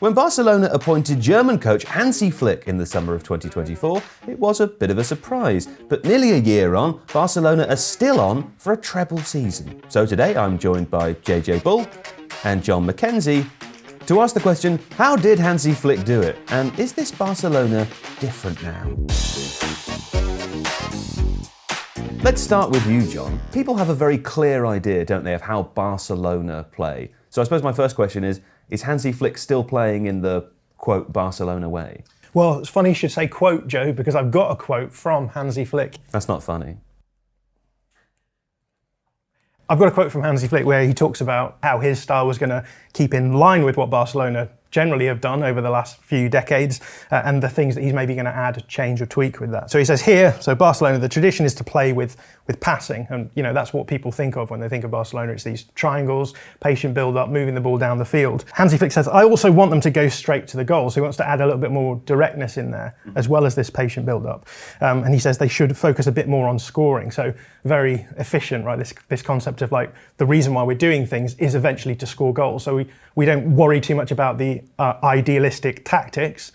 When Barcelona appointed German coach Hansi Flick in the summer of 2024, it was a bit of a surprise. But nearly a year on, Barcelona are still on for a treble season. So today I'm joined by JJ Bull and John Mackenzie to ask the question, how did Hansi Flick do it? And is this Barcelona different now? Let's start with you, John. People have a very clear idea, don't they, of how Barcelona play. So I suppose my first question is Hansi Flick still playing in the, quote, Barcelona way? Well, it's funny you should say quote, Joe, because I've got a quote from Hansi Flick. That's not funny. I've got a quote from Hansi Flick where he talks about how his style was going to keep in line with what Barcelona generally have done over the last few decades, and the things that he's maybe going to add, change or tweak with that. So he says here, so Barcelona, the tradition is to play with passing, and that's what people think of when they think of Barcelona. It's these triangles, patient build-up, moving the ball down the field. Hansi Flick says, I also want them to go straight to the goal, so he wants to add a little bit more directness in there, as well as this patient build-up. And he says they should focus a bit more on scoring, so very efficient, right? This concept of like, the reason why we're doing things is eventually to score goals, so we don't worry too much about the idealistic tactics.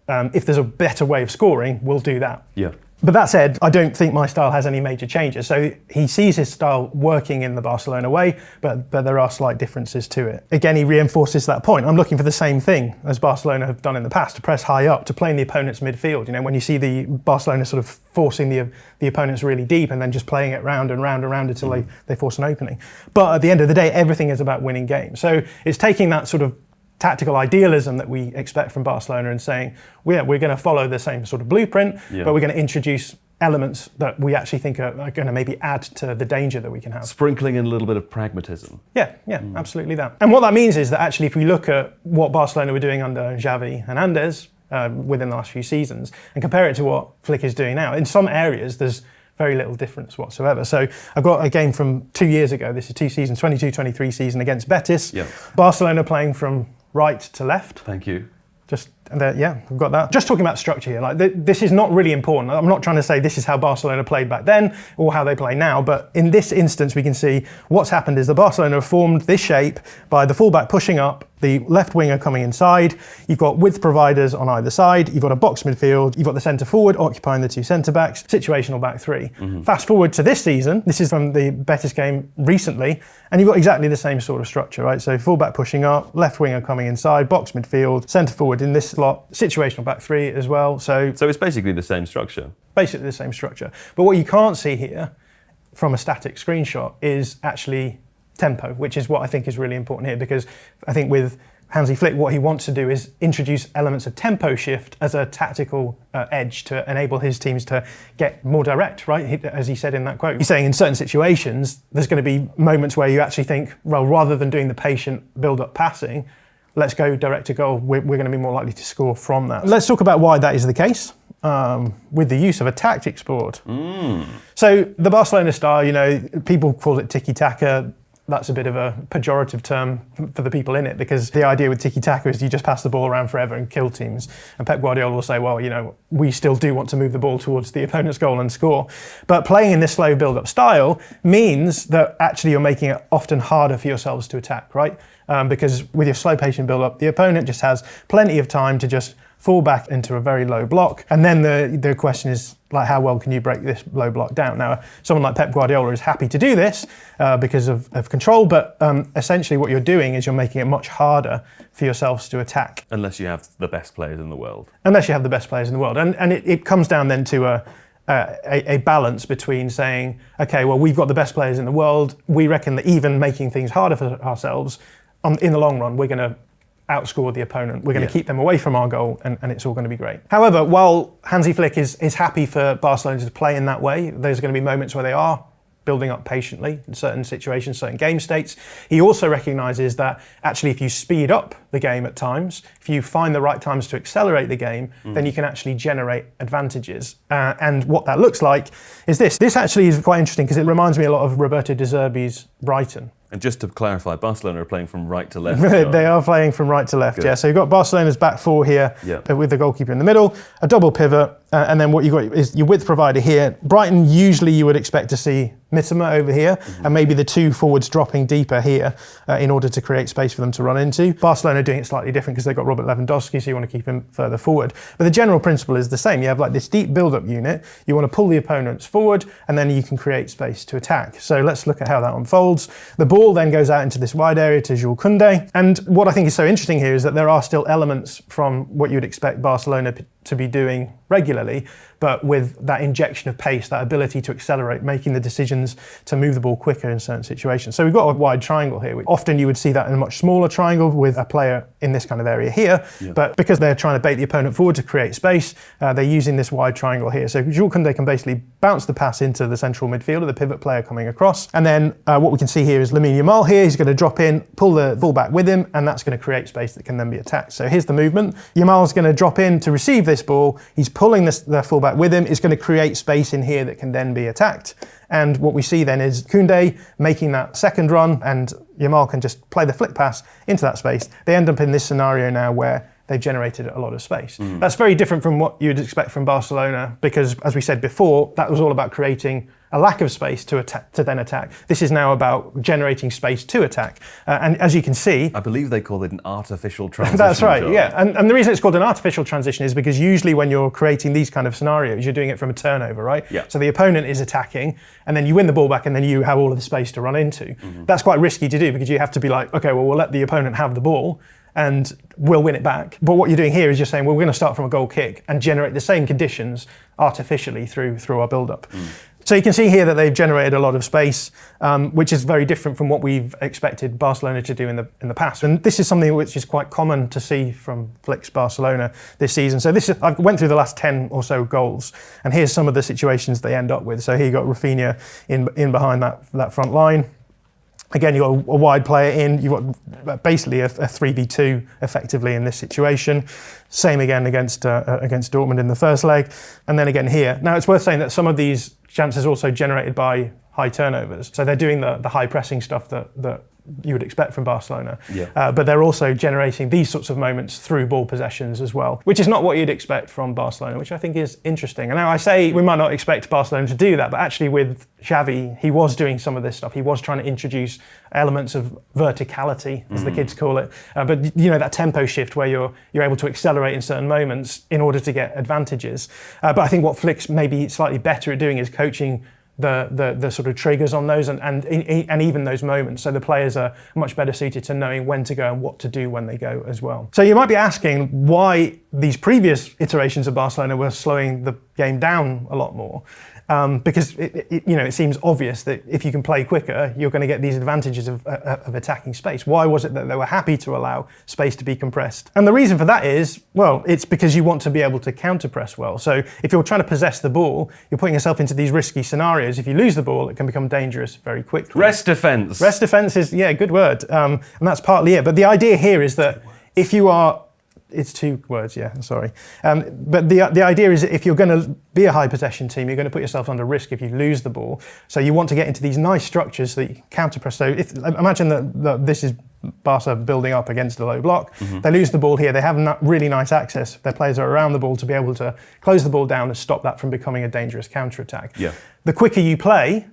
If there's a better way of scoring, we'll do that. Yeah. But that said, I don't think my style has any major changes. So he sees his style working in the Barcelona way, but there are slight differences to it. Again, he reinforces that point. I'm looking for the same thing as Barcelona have done in the past, to press high up, to play in the opponent's midfield. When you see the Barcelona sort of forcing the opponents really deep and then just playing it round and round and round until they force an opening. But at the end of the day, everything is about winning games. So it's taking that sort of tactical idealism that we expect from Barcelona and saying, we're going to follow the same sort of blueprint, but we're going to introduce elements that we actually think are going to maybe add to the danger that we can have. Sprinkling in a little bit of pragmatism. Yeah, absolutely that. And what that means is that actually if we look at what Barcelona were doing under Xavi and Hernandez within the last few seasons and compare it to what Flick is doing now, in some areas there's very little difference whatsoever. So I've got a game from 2 years ago. This is 2 seasons, 22-23 season against Betis. Yeah. Barcelona playing from right to left. Thank you. We've got that. Just talking about structure here, like this is not really important. I'm not trying to say this is how Barcelona played back then or how they play now, but in this instance, we can see what's happened is the Barcelona have formed this shape by the fullback pushing up, the left winger coming inside. You've got width providers on either side. You've got a box midfield. You've got the centre forward occupying the two centre backs. Situational back three. Fast forward to this season. This is from the Betis game recently, and you've got exactly the same sort of structure, right? So fullback pushing up, left winger coming inside, box midfield, centre forward in this slot, situational back three as well. So it's basically the same structure. Basically the same structure. But what you can't see here from a static screenshot is actually tempo, which is what I think is really important here, because I think with Hansi Flick, what he wants to do is introduce elements of tempo shift as a tactical edge to enable his teams to get more direct, right? As he said in that quote. He's saying in certain situations, there's going to be moments where you actually think, well, rather than doing the patient build-up passing, let's go direct to goal. We're going to be more likely to score from that. Let's talk about why that is the case. With the use of a tactics board. So the Barcelona style, people call it tiki-taka. That's a bit of a pejorative term for the people in it, because the idea with tiki-taka is you just pass the ball around forever and kill teams. And Pep Guardiola will say, well, we still do want to move the ball towards the opponent's goal and score. But playing in this slow build-up style means that actually you're making it often harder for yourselves to attack, right? Because with your slow patient build-up, the opponent just has plenty of time to just fall back into a very low block. And then the question is, like, how well can you break this low block down? Now, someone like Pep Guardiola is happy to do this because of control, but essentially what you're doing is you're making it much harder for yourselves to attack. Unless you have the best players in the world. Unless you have the best players in the world. And it comes down then to a balance between saying, okay, well, we've got the best players in the world. We reckon that even making things harder for ourselves, in the long run, we're going to outscore the opponent. We're going to keep them away from our goal, and it's all going to be great. However, while Hansi Flick is happy for Barcelona to play in that way, there's going to be moments where they are building up patiently in certain situations, certain game states. He also recognises that actually if you speed up the game at times, if you find the right times to accelerate the game, then you can actually generate advantages. And what that looks like is this. This actually is quite interesting because it reminds me a lot of Roberto De Zerbi's Brighton. And just to clarify, Barcelona are playing from right to left. They are playing from right to left, Good. yeah. So you've got Barcelona's back four here with the goalkeeper in the middle, a double pivot, and then what you've got is your width provider here. Brighton, usually you would expect to see Mitoma over here, and maybe the two forwards dropping deeper here in order to create space for them to run into. Barcelona are doing it slightly different because they've got Robert Lewandowski, so you want to keep him further forward. But the general principle is the same. You have like this deep build-up unit, you want to pull the opponents forward, and then you can create space to attack. So let's look at how that unfolds. The ball then goes out into this wide area to Jules Koundé. And what I think is so interesting here is that there are still elements from what you would expect Barcelona to be doing regularly, but with that injection of pace, that ability to accelerate, making the decisions to move the ball quicker in certain situations. So we've got a wide triangle here. Often you would see that in a much smaller triangle with a player in this kind of area here, but because they're trying to bait the opponent forward to create space, they're using this wide triangle here. So Jules Koundé can basically bounce the pass into the central midfielder, the pivot player coming across, and then what we can see here is Lamine Yamal here. He's going to drop in, pull the fullback with him, and that's going to create space that can then be attacked. So here's the movement. Yamal's going to drop in to receive this ball. He's pulling the fullback with him. It's going to create space in here that can then be attacked. And what we see then is Koundé making that second run, and Yamal can just play the flick pass into that space. They end up in this scenario now where they've generated a lot of space. That's very different from what you'd expect from Barcelona because, as we said before, that was all about creating a lack of space to then attack. This is now about generating space to attack. And as you can see... I believe they call it an artificial transition. That's right, yeah. And the reason it's called an artificial transition is because usually when you're creating these kind of scenarios, you're doing it from a turnover, right? Yeah. So the opponent is attacking, and then you win the ball back, and then you have all of the space to run into. That's quite risky to do because you have to be like, okay, well, we'll let the opponent have the ball, and we'll win it back. But what you're doing here is you're saying, well, we're going to start from a goal kick and generate the same conditions artificially through our build-up. So you can see here that they've generated a lot of space, which is very different from what we've expected Barcelona to do in the past. And this is something which is quite common to see from Flick's Barcelona this season. So I went through the last 10 or so goals, and here's some of the situations they end up with. So here you got Raphinha in behind that front line. Again, you've got a wide player in. You've got basically a 3v2 effectively in this situation. Same again against Dortmund in the first leg. And then again here. Now, it's worth saying that some of these chances are also generated by high turnovers. So they're doing the high pressing stuff that you would expect from Barcelona. But they're also generating these sorts of moments through ball possessions as well, which is not what you'd expect from Barcelona, which I think is interesting. And now I say we might not expect Barcelona to do that, but actually with Xavi, he was doing some of this stuff. He was trying to introduce elements of verticality, as the kids call it. But you know, that tempo shift where you're able to accelerate in certain moments in order to get advantages. But I think what Flick's maybe slightly better at doing is coaching the sort of triggers on those and even those moments. So the players are much better suited to knowing when to go and what to do when they go as well. So you might be asking why these previous iterations of Barcelona were slowing the game down a lot more. Because it seems obvious that if you can play quicker, you're going to get these advantages of attacking space. Why was it that they were happy to allow space to be compressed? And the reason for that is, well, it's because you want to be able to counter-press well. So if you're trying to possess the ball, you're putting yourself into these risky scenarios. If you lose the ball, it can become dangerous very quickly. Rest defence. Rest defence is, yeah, good word. And that's partly it. But the idea here is that if you are... It's two words, yeah, sorry. But the idea is that if you're going to be a high possession team, you're going to put yourself under risk if you lose the ball. So you want to get into these nice structures so that you can counter-press. So imagine that this is Barca building up against a low block. They lose the ball here. They have really nice access. Their players are around the ball to be able to close the ball down and stop that from becoming a dangerous counter-attack. Yeah. The quicker you play,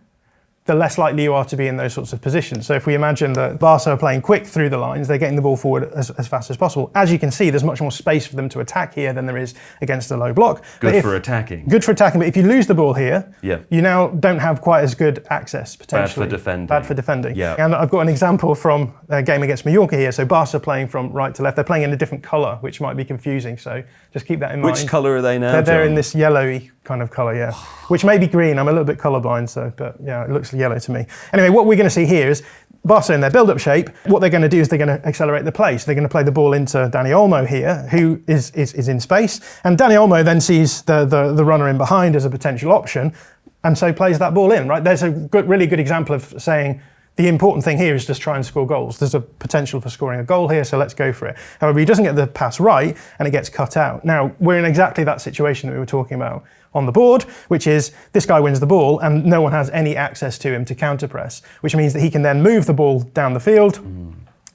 the less likely you are to be in those sorts of positions. So if we imagine that Barca are playing quick through the lines, they're getting the ball forward as fast as possible. As you can see, there's much more space for them to attack here than there is against a low block. Good for attacking. Good for attacking, but if you lose the ball here, yeah, you now don't have quite as good access, potentially. Bad for defending. Bad for defending. Yeah. And I've got an example from a game against Mallorca here. So Barca playing from right to left. They're playing in a different colour, which might be confusing. So just keep that in mind. Which colour are they now, They're in this yellowy kind of colour, yeah. Which may be green. I'm a little bit colourblind, but yeah, it looks yellow to me. Anyway, what we're going to see here is Barca in their build-up shape. What they're going to do is they're going to accelerate the play. So they're going to play the ball into Dani Olmo here, who is in space. And Dani Olmo then sees the runner in behind as a potential option, and so plays that ball in, right? There's a really good example of saying, the important thing here is just try and score goals. There's a potential for scoring a goal here, so let's go for it. However, he doesn't get the pass right, and it gets cut out. Now, we're in exactly that situation that we were talking about on the board, which is this guy wins the ball and no one has any access to him to counter press, which means that he can then move the ball down the field,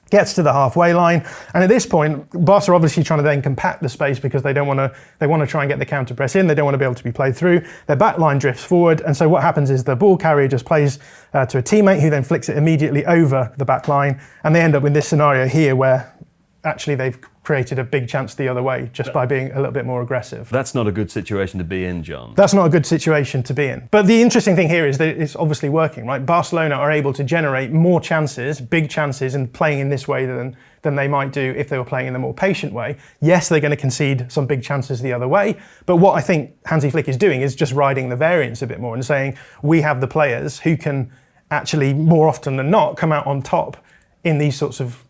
gets to the halfway line, and at this point, Barca are obviously trying to then compact the space because they want to try and get the counter press in. They don't want to be able to be played through. Their back line drifts forward, and so what happens is the ball carrier just plays to a teammate who then flicks it immediately over the back line, and they end up with this scenario here where actually they've created a big chance the other way just by being a little bit more aggressive. That's not a good situation to be in, John. That's not a good situation to be in. But the interesting thing here is that it's obviously working, right? Barcelona are able to generate more chances, big chances, and playing in this way than they might do if they were playing in the more patient way. Yes, they're going to concede some big chances the other way, but what I think Hansi Flick is doing is just riding the variance a bit more and saying, we have the players who can actually, more often than not, come out on top in these sorts of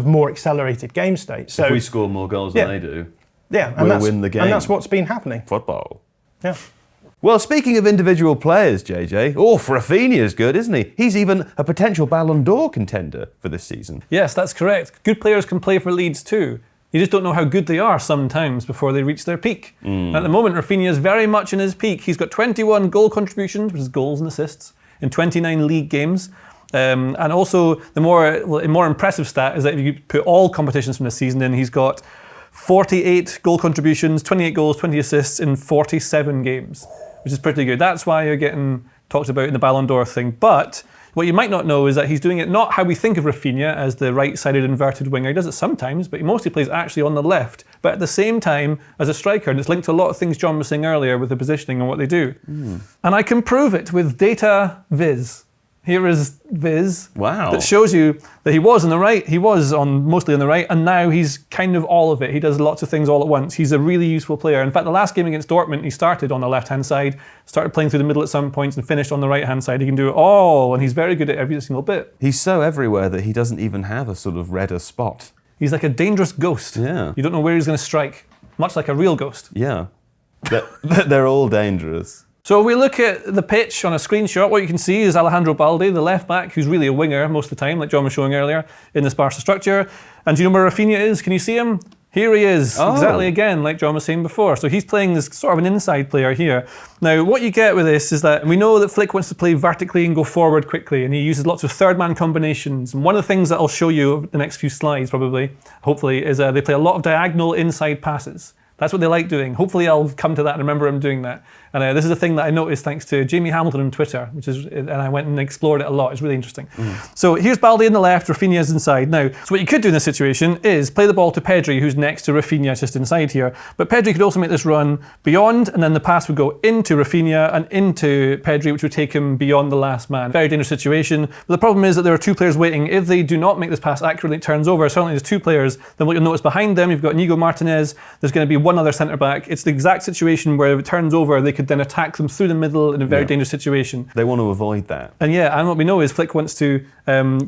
more accelerated game states. So if we score more goals than they do, we'll win the game. And that's what's been happening. Football. Yeah. Well, speaking of individual players, JJ, Raphinha's good, isn't he? He's even a potential Ballon d'Or contender for this season. Yes, that's correct. Good players can play for Leeds too. You just don't know how good they are sometimes before they reach their peak. At the moment, Raphinha is very much in his peak. He's got 21 goal contributions, which is goals and assists, in 29 league games. And also, the more impressive stat is that if you put all competitions from this season in, he's got 48 goal contributions, 28 goals, 20 assists in 47 games, which is pretty good. That's why you're getting talked about in the Ballon d'Or thing. But what you might not know is that he's doing it not how we think of Raphinha as the right-sided inverted winger. He does it sometimes, but he mostly plays actually on the left, but at the same time as a striker. And it's linked to a lot of things John was saying earlier with the positioning and what they do. And I can prove it with data viz. Here is Viz that shows you that he was on the right, he was mostly on the right, and now he's kind of all of it. He does lots of things all at once. He's a really useful player. In fact, the last game against Dortmund, he started on the left-hand side, started playing through the middle at some points, and finished on the right-hand side. He can do it all, and he's very good at every single bit. He's so everywhere that he doesn't even have a sort of redder spot. He's like a dangerous ghost. Yeah. You don't know where he's going to strike, much like a real ghost. Yeah. They're all dangerous. So we look at the pitch on a screenshot. What you can see is Alejandro Balde, the left back, who's really a winger most of the time, like John was showing earlier, in this Barca structure. And do you know where Raphinha is? Can you see him? Here he is, exactly again, like John was saying before. So he's playing this sort of an inside player here. Now, what you get with this is that we know that Flick wants to play vertically and go forward quickly, and he uses lots of third-man combinations. And one of the things that I'll show you the next few slides, hopefully, is they play a lot of diagonal inside passes. That's what they like doing. Hopefully I'll come to that and remember him doing that. And this is a thing that I noticed thanks to Jamie Hamilton on Twitter, and I went and explored it a lot. It's really interesting. So here's Balde in the left, Raphinha's inside. Now, so what you could do in this situation is play the ball to Pedri, who's next to Raphinha, just inside here. But Pedri could also make this run beyond, and then the pass would go into Raphinha and into Pedri, which would take him beyond the last man. Very dangerous situation. But the problem is that there are two players waiting. If they do not make this pass accurately, it turns over. Certainly there's two players. Then what you'll notice behind them, you've got Inigo Martinez. There's going to be one other centre-back. It's the exact situation where if it turns over, they could then attack them through the middle in a very dangerous situation. They want to avoid that. And what we know is Flick wants to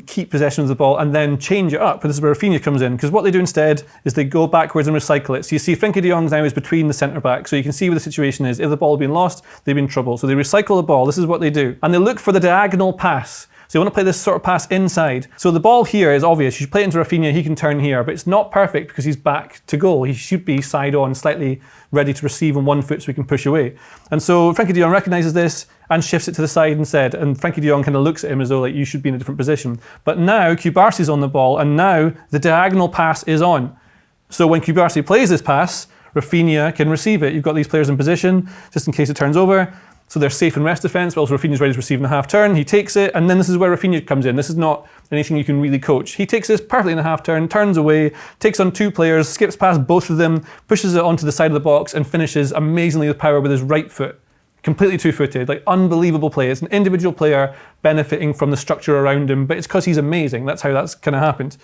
keep possession of the ball and then change it up. But this is where Raphinha comes in, because what they do instead is they go backwards and recycle it. So you see Frenkie de Jong now is between the centre-back, so you can see what the situation is. If the ball had been lost, they'd be in trouble. So they recycle the ball. This is what they do. And they look for the diagonal pass. So you want to play this sort of pass inside. So the ball here is obvious. You should play it into Raphinha, he can turn here, but it's not perfect because he's back to goal. He should be side on, slightly ready to receive on one foot so he can push away. And so Frenkie de Jong recognises this and shifts it to the side instead. And Frenkie de Jong kind of looks at him as though like you should be in a different position. But now Cubarsi's on the ball, and now the diagonal pass is on. So when Cubarsi plays this pass, Raphinha can receive it. You've got these players in position just in case it turns over. So they're safe in rest defence, but also Raphinha's ready to receive in a half turn. He takes it, and then this is where Raphinha comes in. This is not anything you can really coach. He takes this perfectly in a half turn, turns away, takes on two players, skips past both of them, pushes it onto the side of the box, and finishes amazingly with power with his right foot. Completely two-footed, like unbelievable play. It's an individual player benefiting from the structure around him, but it's because he's amazing. That's how that's kind of happened.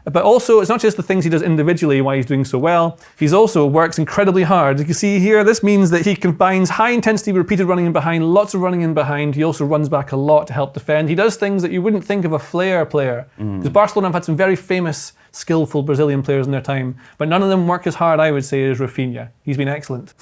But also, it's not just the things he does individually why he's doing so well. He's also works incredibly hard. You can see here, this means that he combines high intensity with repeated running in behind, lots of running in behind. He also runs back a lot to help defend. He does things that you wouldn't think of a flair player. Because Barcelona have had some very famous, skillful Brazilian players in their time, but none of them work as hard, I would say, as Raphinha. He's been excellent.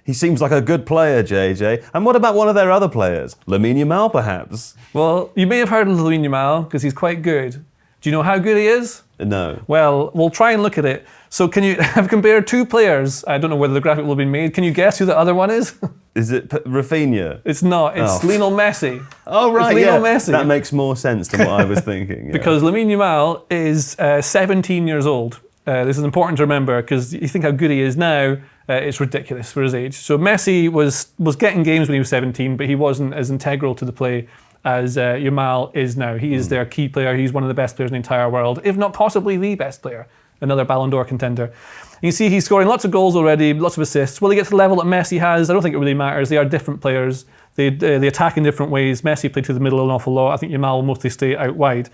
He seems like a good player, JJ. And what about one of their other players? Lamine Yamal, perhaps? Well, you may have heard of Lamine Yamal, because he's quite good. Do you know how good he is? No. Well, we'll try and look at it. So can you have compared two players? I don't know whether the graphic will have been made. Can you guess who the other one is? Is it Raphinha? It's not. It's Lionel Messi. Oh, right, it's Lionel Messi. That makes more sense than what I was thinking. Yeah. Because Lamine Yamal is 17 years old. This is important to remember because you think how good he is now. It's ridiculous for his age. So Messi was getting games when he was 17, but he wasn't as integral to the play as Yamal is now. He is their key player. He's one of the best players in the entire world, if not possibly the best player. Another Ballon d'Or contender. You see he's scoring lots of goals already, lots of assists. Will he get to the level that Messi has? I don't think it really matters. They are different players. They attack in different ways. Messi played through the middle an awful lot. I think Yamal will mostly stay out wide.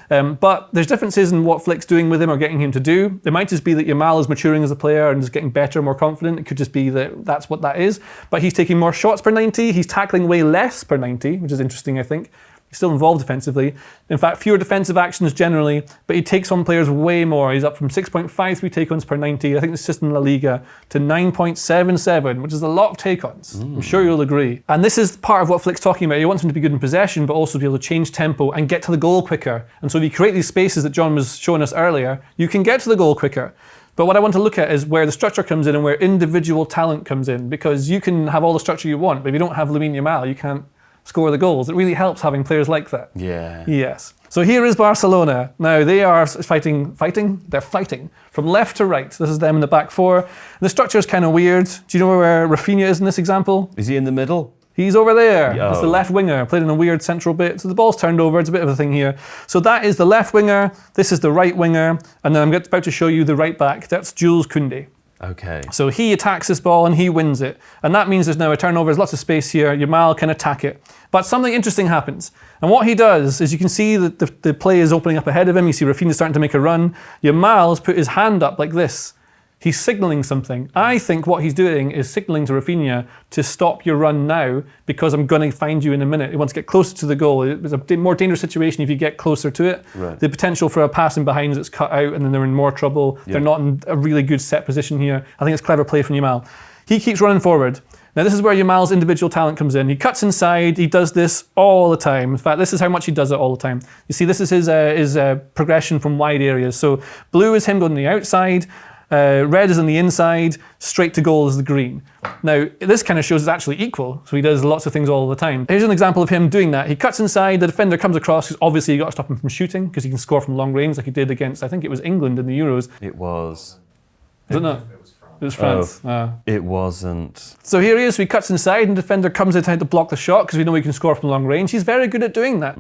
But there's differences in what Flick's doing with him or getting him to do. It might just be that Yamal is maturing as a player and is getting better, more confident. It could just be that that's what that is. But he's taking more shots per 90. He's tackling way less per 90, which is interesting, I think. He's still involved defensively. In fact, fewer defensive actions generally, but he takes on players way more. He's up from 6.53 take-ons per 90, I think it's just in La Liga, to 9.77, which is a lot of take-ons. I'm sure you'll agree. And this is part of what Flick's talking about. He wants him to be good in possession, but also be able to change tempo and get to the goal quicker. And so if you create these spaces that John was showing us earlier, you can get to the goal quicker. But what I want to look at is where the structure comes in and where individual talent comes in, because you can have all the structure you want, but if you don't have Lamine Yamal, you can't score the goals. It really helps having players like that. Yeah. Yes. So here is Barcelona. Now they are fighting? They're fighting from left to right. This is them in the back four. The structure is kind of weird. Do you know where Raphinha is in this example? Is he in the middle? He's over there. Yo. That's the left winger, played in a weird central bit. So the ball's turned over. It's a bit of a thing here. So that is the left winger. This is the right winger. And then I'm about to show you the right back. That's Jules Koundé. Okay. So he attacks this ball and he wins it. And that means there's now a turnover, there's lots of space here. Yamal can attack it. But something interesting happens. And what he does is you can see that the play is opening up ahead of him. You see Raphinha starting to make a run. Yamal has put his hand up like this. He's signalling something. I think what he's doing is signalling to Raphinha to stop your run now because I'm going to find you in a minute. He wants to get closer to the goal. It's a more dangerous situation if you get closer to it. Right. The potential for a pass in behind that's cut out and then they're in more trouble. Yeah. They're not in a really good set position here. I think it's clever play from Yamal. He keeps running forward. Now this is where Yamal's individual talent comes in. He cuts inside, he does this all the time. In fact, this is how much he does it all the time. You see, this is his progression from wide areas. So blue is him going to the outside, red is on the inside, straight to goal is the green. Now, this kind of shows it's actually equal, so he does lots of things all the time. Here's an example of him doing that. He cuts inside, the defender comes across, because obviously you got to stop him from shooting, because he can score from long range like he did against, I think it was England in the Euros. It was. Was it not? It was France. It wasn't. So here he is, so he cuts inside and the defender comes in to block the shot because we know he can score from long range. He's very good at doing that.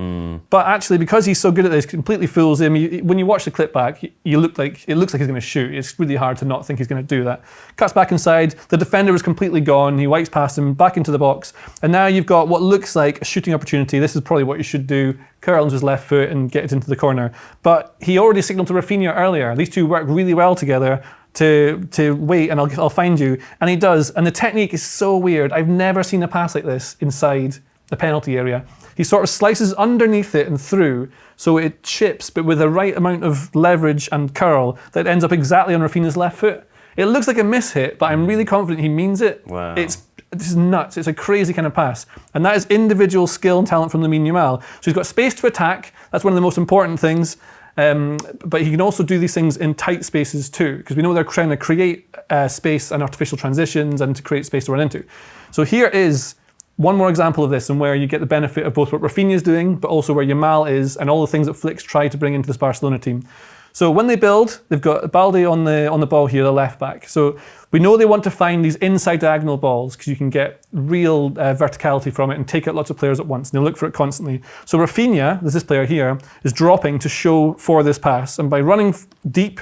But actually, because he's so good at this, completely fools him. When you watch the clip back, it looks like he's going to shoot. It's really hard to not think he's going to do that. Cuts back inside, the defender is completely gone. He wipes past him, back into the box. And now you've got what looks like a shooting opportunity. This is probably what you should do. Curl into his left foot and get it into the corner. But he already signaled to Raphinha earlier. These two work really well together. To wait and I'll find you. And he does. And the technique is so weird. I've never seen a pass like this inside the penalty area. He sort of slices underneath it and through so it chips, but with the right amount of leverage and curl that ends up exactly on Raphinha's left foot. It looks like a mishit, but I'm really confident he means it. Wow. This is nuts. It's a crazy kind of pass. And that is individual skill and talent from Lamine Yamal. So he's got space to attack. That's one of the most important things. But he can also do these things in tight spaces too, because we know they're trying to create space and artificial transitions and to create space to run into. So here is one more example of this and where you get the benefit of both what Raphinha is doing, but also where Yamal is and all the things that Flick's tried to bring into this Barcelona team. So when they build, they've got Balde on the ball here, the left back. So we know they want to find these inside diagonal balls because you can get real verticality from it and take out lots of players at once. And they look for it constantly. So Raphinha, there's this player here, is dropping to show for this pass. And by running deep,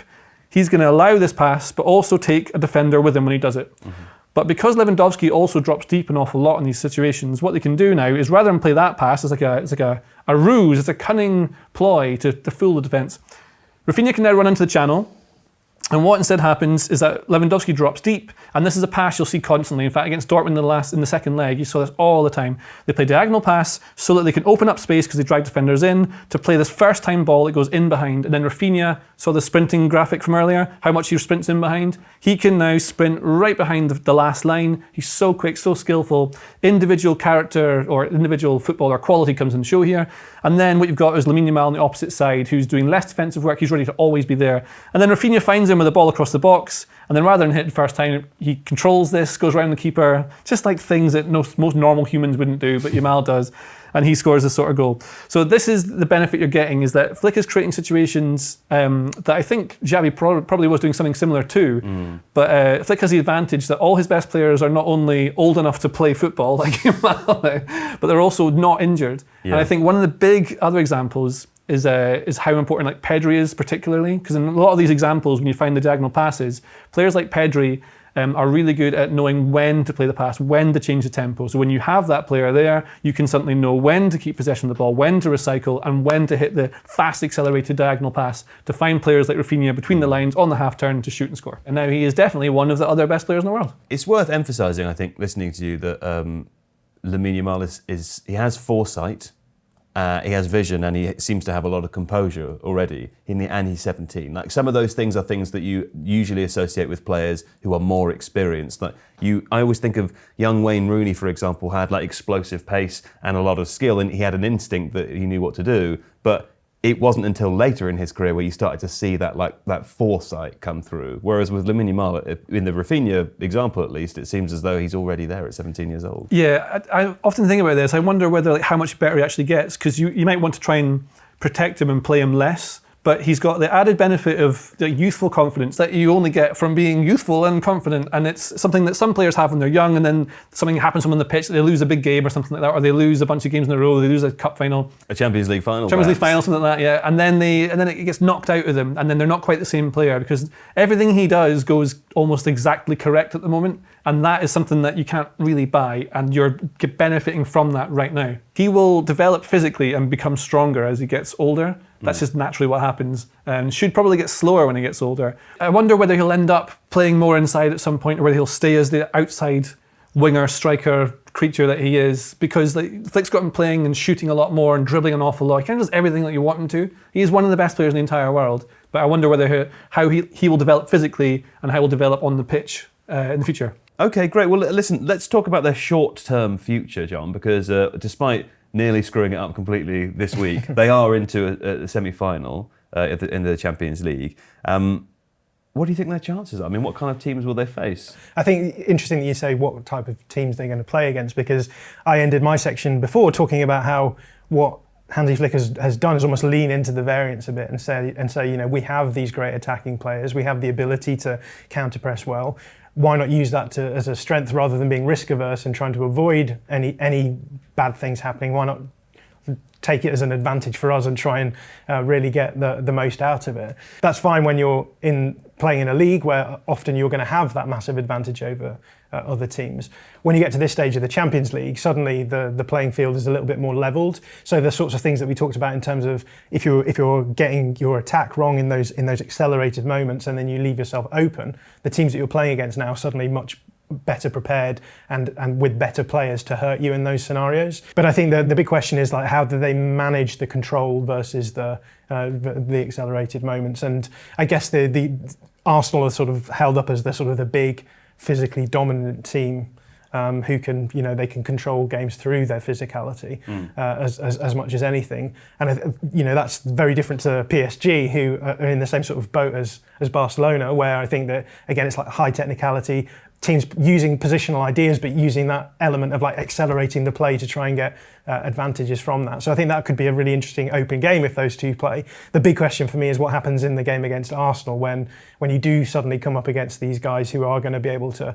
he's going to allow this pass, but also take a defender with him when he does it. But because Lewandowski also drops deep an awful lot in these situations, what they can do now is rather than play that pass, it's like a ruse, it's a cunning ploy to fool the defence. Raphinha can now run into the channel, And what instead happens is that Lewandowski drops deep, and this is a pass you'll see constantly. In fact, against Dortmund in the second leg, you saw this all the time. They play diagonal pass so that they can open up space because they drag defenders in to play this first time ball that goes in behind. And then Raphinha, saw the sprinting graphic from earlier, how much he sprints in behind. He can now sprint right behind the last line. He's so quick, so skillful. Individual character or individual footballer quality comes in show here. And then what you've got is Lamine Yamal on the opposite side, who's doing less defensive work. He's ready to always be there. And then Raphinha finds him with the ball across the box. And then rather than hit the first time, he controls this, goes around the keeper, just like things that most normal humans wouldn't do, but Yamal does. And he scores this sort of goal. So this is the benefit you're getting, is that Flick is creating situations that I think Xavi probably was doing something similar to. But Flick has the advantage that all his best players are not only old enough to play football like Yamal, but they're also not injured. Yeah. And I think one of the big other examples is how important like Pedri is, particularly, because in a lot of these examples, when you find the diagonal passes, players like Pedri are really good at knowing when to play the pass, when to change the tempo. So when you have that player there, you can suddenly know when to keep possession of the ball, when to recycle, and when to hit the fast accelerated diagonal pass to find players like Raphinha between the lines on the half turn to shoot and score. And now he is definitely one of the other best players in the world. It's worth emphasising, I think, listening to you, that Lamine Yamal he has foresight. He has vision, and he seems to have a lot of composure already, and he's 17. Like, some of those things are things that you usually associate with players who are more experienced. Like, I always think of young Wayne Rooney, for example, had like explosive pace and a lot of skill, and he had an instinct that he knew what to do. But it wasn't until later in his career where you started to see that foresight come through. Whereas with Lamine Yamal, in the Raphinha example at least, it seems as though he's already there at 17 years old. Yeah, I often think about this. I wonder whether how much better he actually gets, because you might want to try and protect him and play him less. But he's got the added benefit of the youthful confidence that you only get from being youthful and confident. And it's something that some players have when they're young, and then something happens to them on the pitch, they lose a big game or something like that, or they lose a bunch of games in a row, they lose a cup final. A Champions League final. League final, something like that, yeah. And then it gets knocked out of them, and then they're not quite the same player, because everything he does goes almost exactly correct at the moment. And that is something that you can't really buy, and you're benefiting from that right now. He will develop physically and become stronger as he gets older. That's just naturally what happens, and should probably get slower when he gets older. I wonder whether he'll end up playing more inside at some point, or whether he'll stay as the outside winger, striker creature that he is, because Flick's got him playing and shooting a lot more and dribbling an awful lot. He kind of does everything that you want him to. He is one of the best players in the entire world, but I wonder whether how he will develop physically and how he will develop on the pitch in the future. Okay, great. Well, listen, let's talk about their short-term future, John, because despite nearly screwing it up completely this week, they are into a semi-final in the Champions League. What do you think their chances are? I mean, what kind of teams will they face? I think interesting that you say what type of teams they're going to play against, because I ended my section before talking about how what Hansi Flick has done is almost lean into the variance a bit and say, you know, we have these great attacking players, we have the ability to counter-press well. Why not use that as a strength rather than being risk averse and trying to avoid any bad things happening? Why not take it as an advantage for us and try and really get the most out of it? That's fine when you're playing in a league where often you're going to have that massive advantage over other teams. When you get to this stage of the Champions League, suddenly the playing field is a little bit more levelled. So the sorts of things that we talked about in terms of if you're getting your attack wrong in those accelerated moments, and then you leave yourself open, the teams that you're playing against now are suddenly much better prepared and with better players to hurt you in those scenarios. But I think the big question is, like, how do they manage the control versus the accelerated moments? And I guess the Arsenal are sort of held up as the big physically dominant team who can, you know, they can control games through their physicality as much as anything. And, you know, that's very different to PSG, who are in the same sort of boat as Barcelona, where I think that, again, it's like high technicality, teams using positional ideas, but using that element of like accelerating the play to try and get advantages from that. So I think that could be a really interesting open game if those two play. The big question for me is what happens in the game against Arsenal when you do suddenly come up against these guys who are going to be able to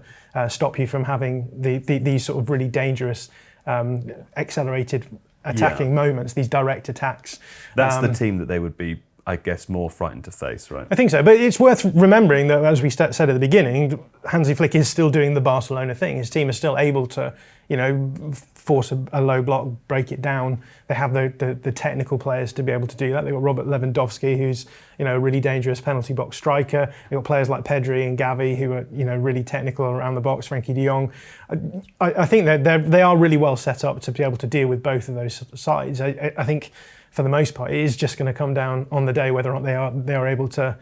stop you from having these sort of really dangerous accelerated attacking moments, these direct attacks. That's the team that they would be, I guess, more frightened to face, right? I think so, but it's worth remembering that, as we said at the beginning, Hansi Flick is still doing the Barcelona thing. His team is still able to, you know, force a low block, break it down. They have the technical players to be able to do that. They've got Robert Lewandowski, who's a really dangerous penalty box striker. They've got players like Pedri and Xavi, who are really technical around the box. Frankie de Jong. I think they are really well set up to be able to deal with both of those sides. I think for the most part, it is just going to come down on the day whether or not they are able to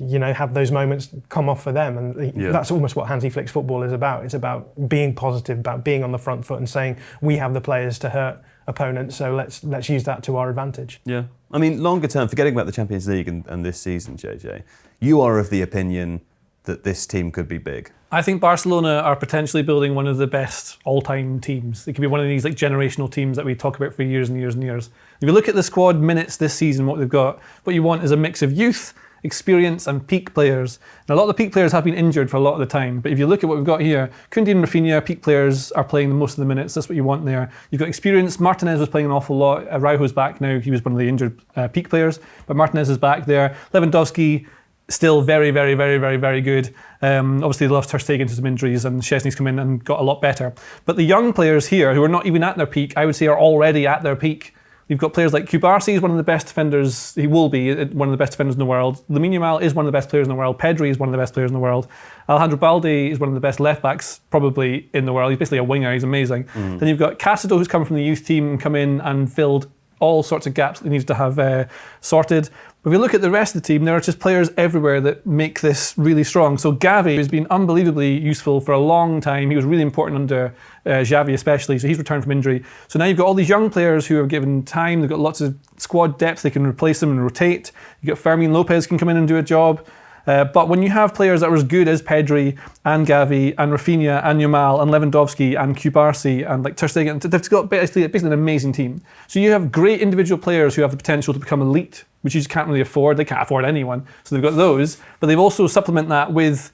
have those moments come off for them. And that's almost what Hansi Flick's football is about. It's about being positive, about being on the front foot and saying, we have the players to hurt opponents, so let's use that to our advantage. Yeah. I mean, longer term, forgetting about the Champions League and this season, JJ, you are of the opinion that this team could be big. I think Barcelona are potentially building one of the best all-time teams. It could be one of these generational teams that we talk about for years and years and years. If you look at the squad minutes this season, what they've got, what you want is a mix of youth, experience and peak players. Now, a lot of the peak players have been injured for a lot of the time, but if you look at what we've got here, Koundé and Raphinha, peak players, are playing most of the minutes. That's what you want there. You've got experience. Martinez was playing an awful lot. Araujo's back now. He was one of the injured peak players, but Martinez is back there. Lewandowski, still very, very, very, very, very good. Obviously, they lost Ter Stegen to some injuries, and Szczesny's come in and got a lot better. But the young players here, who are not even at their peak, I would say are already at their peak. You've got players like Cubarsí is one of the best defenders. He will be one of the best defenders in the world. Lamine Yamal is one of the best players in the world. Pedri is one of the best players in the world. Alejandro Balde is one of the best left backs probably in the world. He's basically a winger. He's amazing. Then you've got Casado, who's come from the youth team and come in and filled all sorts of gaps that they needed to have sorted. But if you look at the rest of the team, there are just players everywhere that make this really strong. So Xavi has been unbelievably useful for a long time. He was really important under Xavi especially, so he's returned from injury. So now you've got all these young players who are given time. They've got lots of squad depth. They can replace them and rotate. You've got Fermin Lopez can come in and do a job. But when you have players that are as good as Pedri and Xavi and Raphinha and Yamal and Lewandowski and Cubarsí and Ter Stegen, they've got basically an amazing team. So you have great individual players who have the potential to become elite, which you just can't really afford. They can't afford anyone. So they've got those, but they've also supplement that with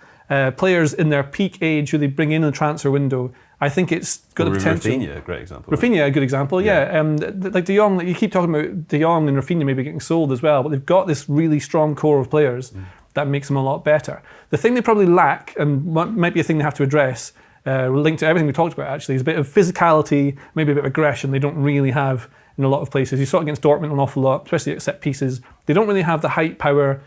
players in their peak age who they bring in the transfer window. I think it's got the potential. Raphinha, a great example. Raphinha, a good example, yeah. Like De Jong, you keep talking about De Jong and Raphinha maybe getting sold as well, but they've got this really strong core of players that makes them a lot better. The thing they probably lack, and might be a thing they have to address, linked to everything we talked about actually, is a bit of physicality, maybe a bit of aggression they don't really have in a lot of places. You saw it against Dortmund an awful lot, especially at set pieces. They don't really have the height power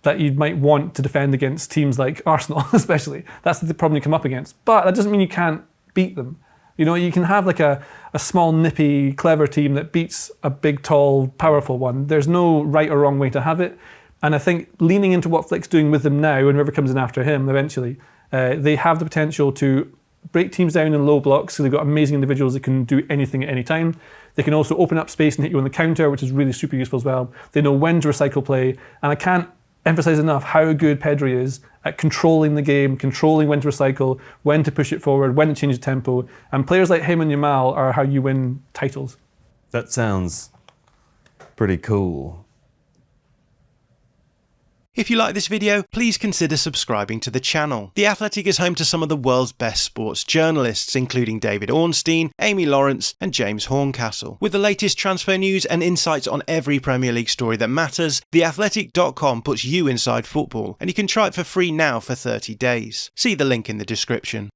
that you might want to defend against teams like Arsenal, especially. That's the problem you come up against. But that doesn't mean you can't beat them. You can have like a small, nippy, clever team that beats a big, tall, powerful one. There's no right or wrong way to have it. And I think leaning into what Flick's doing with them now, and whoever comes in after him eventually, they have the potential to break teams down in low blocks. So they've got amazing individuals that can do anything at any time. They can also open up space and hit you on the counter, which is really super useful as well. They know when to recycle play. And I can't emphasize enough how good Pedri is at controlling the game, controlling when to recycle, when to push it forward, when to change the tempo. And players like him and Yamal are how you win titles. That sounds pretty cool. If you like this video, please consider subscribing to the channel. The Athletic is home to some of the world's best sports journalists, including David Ornstein, Amy Lawrence and James Horncastle. With the latest transfer news and insights on every Premier League story that matters, theathletic.com puts you inside football, and you can try it for free now for 30 days. See the link in the description.